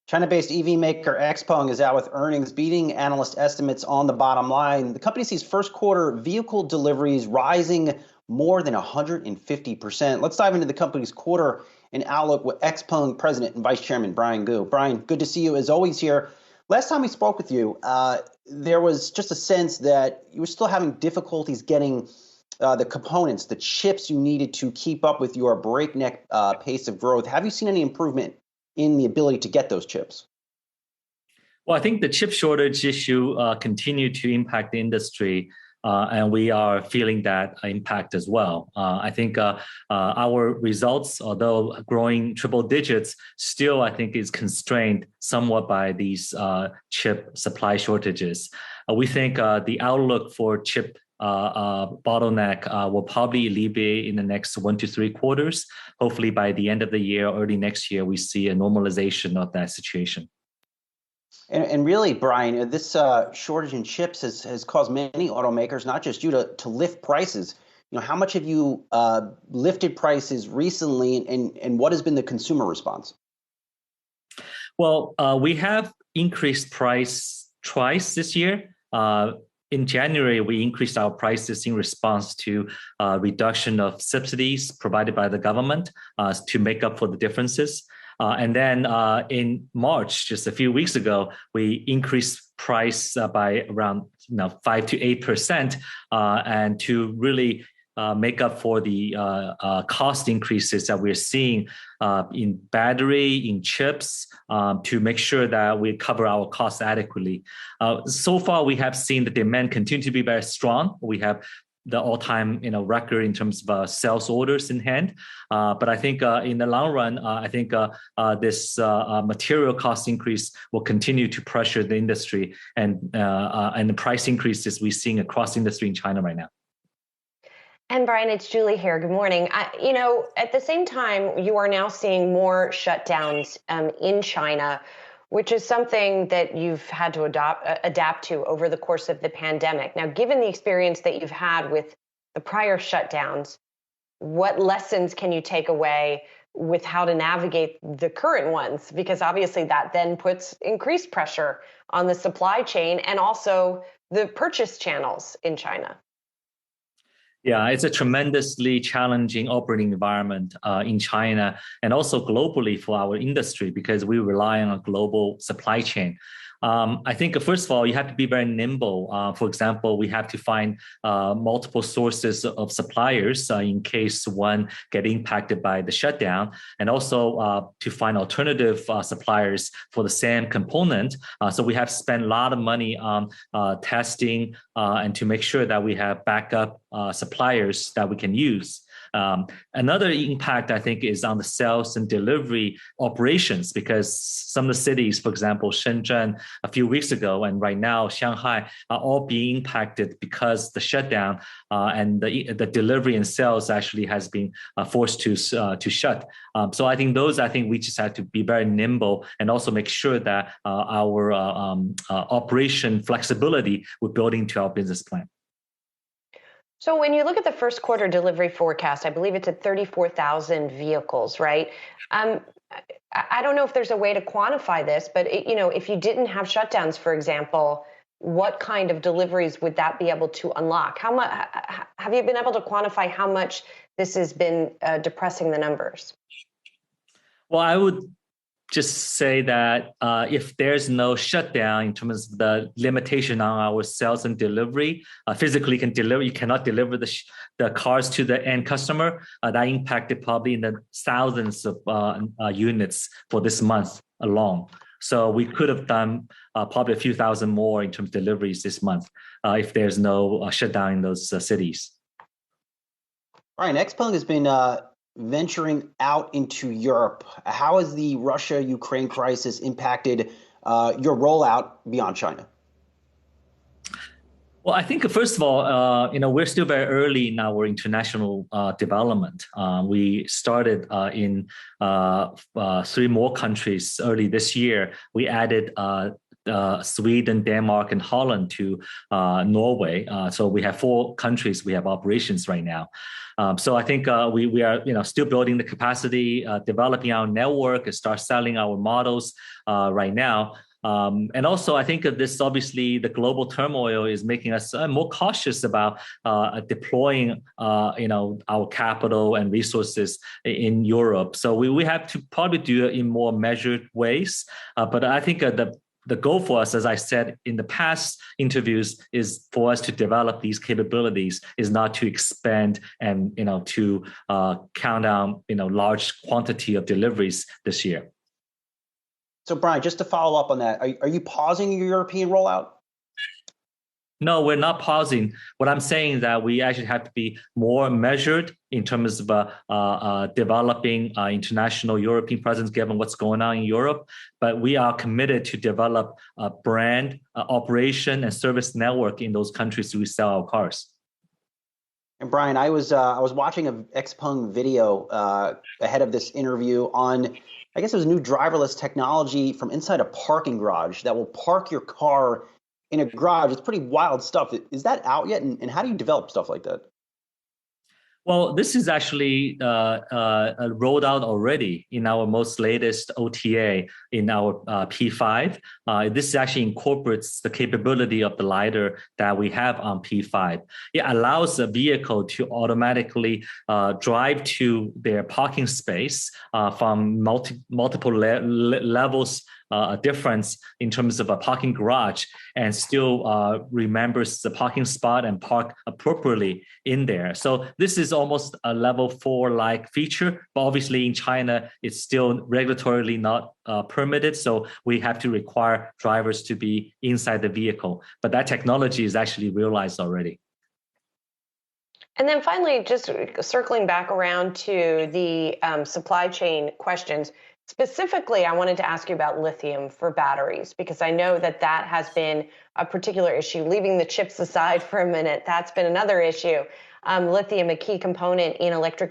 China-based EV maker Xpeng is out with earnings beating analyst estimates on the bottom line. The company sees first quarter vehicle deliveries rising more than 150%. Let's dive into the company's quarter and outlook with Xpeng President and Vice Chairman Brian Gu. Brian, good to see you as always here. Last time we spoke with you, there was just a sense that you were still having difficulties getting the components, the chips you needed to keep up with your breakneck pace of growth. Have you seen any improvement in the ability to get those chips? Well, I think the chip shortage issue continue to impact the industry, and we are feeling that impact as well. I think our results, although growing triple digits, still I think is constrained somewhat by these chip supply shortages. We think the outlook for chip bottleneck will probably alleviate in the next 1 to 3 quarters. Hopefully by the end of the year, early next year, we see a normalization of that situation. And really, Brian, this shortage in chips has caused many automakers, not just you, to lift prices. You know, how much have you lifted prices recently, and what has been the consumer response? Well, we have increased price twice this year. In January, we increased our prices in response to reduction of subsidies provided by the government to make up for the differences. And then in March, just a few weeks ago, we increased price by around 5 to 8%, and to really make up for the cost increases that we're seeing in battery, in chips, to make sure that we cover our costs adequately. So far, we have seen the demand continue to be very strong. We have the all-time record in terms of sales orders in hand. But I think in the long run, I think this material cost increase will continue to pressure the industry and the price increases we're seeing across the industry in China right now. And Brian, it's Julie here. Good morning. At the same time, you are now seeing more shutdowns in China, which is something that you've had to adapt to over the course of the pandemic. Now, given the experience that you've had with the prior shutdowns, what lessons can you take away with how to navigate the current ones? Because obviously that then puts increased pressure on the supply chain and also the purchase channels in China. Yeah, it's a tremendously challenging operating environment in China and also globally for our industry because we rely on a global supply chain. I think, first of all, you have to be very nimble. For example, we have to find multiple sources of suppliers in case one get impacted by the shutdown, and also to find alternative suppliers for the same component. So we have spent a lot of money on testing and to make sure that we have backup suppliers that we can use. Another impact, I think, is on the sales and delivery operations because some of the cities, for example, Shenzhen a few weeks ago and right now Shanghai are all being impacted because the shutdown and the delivery and sales actually has been forced to shut. So I think we just have to be very nimble and also make sure that our operation flexibility we're building to our business plan. So when you look at the first quarter delivery forecast, I believe it's at 34,000 vehicles, right? I don't know if there's a way to quantify this, but if you didn't have shutdowns, for example, what kind of deliveries would that be able to unlock? How much have you been able to quantify how much this has been depressing the numbers? Well, I would just say that if there's no shutdown in terms of the limitation on our sales and delivery, physically you cannot deliver the cars to the end customer. That impacted probably in the thousands of units for this month alone. So we could have done probably a few thousand more in terms of deliveries this month if there's no shutdown in those cities. All right, Xpeng has been venturing out into Europe. How has the Russia-Ukraine crisis impacted your rollout beyond China? Well, I think first of all, we're still very early in our international development. We started in 3 more countries early this year. We added Sweden, Denmark, and Holland to Norway. So we have 4 countries we have operations right now. So I think we are still building the capacity, developing our network, and start selling our models right now. And also, I think this obviously the global turmoil is making us more cautious about deploying, our capital and resources in Europe. So we have to probably do it in more measured ways. But I think the goal for us, as I said in the past interviews, is for us to develop these capabilities, is not to expand and to count down large quantity of deliveries this year. So Brian, just to follow up on that, are you pausing your European rollout? No, we're not pausing. What I'm saying is that we actually have to be more measured in terms of developing international European presence, given what's going on in Europe. But we are committed to develop a brand, operation, and service network in those countries we sell our cars. And Brian, I was watching an Xpeng video ahead of this interview on, I guess it was new driverless technology from inside a parking garage that will park your car in a garage. It's pretty wild stuff. Is that out yet? And how do you develop stuff like that? Well, this is actually rolled out already in our most latest OTA in our P5. This actually incorporates the capability of the LiDAR that we have on P5. It allows a vehicle to automatically drive to their parking space from multiple levels. Difference in terms of a parking garage, and still remembers the parking spot and park appropriately in there. So this is almost a level 4 like feature, but obviously in China it's still regulatorily not permitted, so we have to require drivers to be inside the vehicle. But that technology is actually realized already. And then finally, just circling back around to the supply chain questions. Specifically, I wanted to ask you about lithium for batteries, because I know that has been a particular issue. Leaving the chips aside for a minute, that's been another issue. Lithium, a key component in electric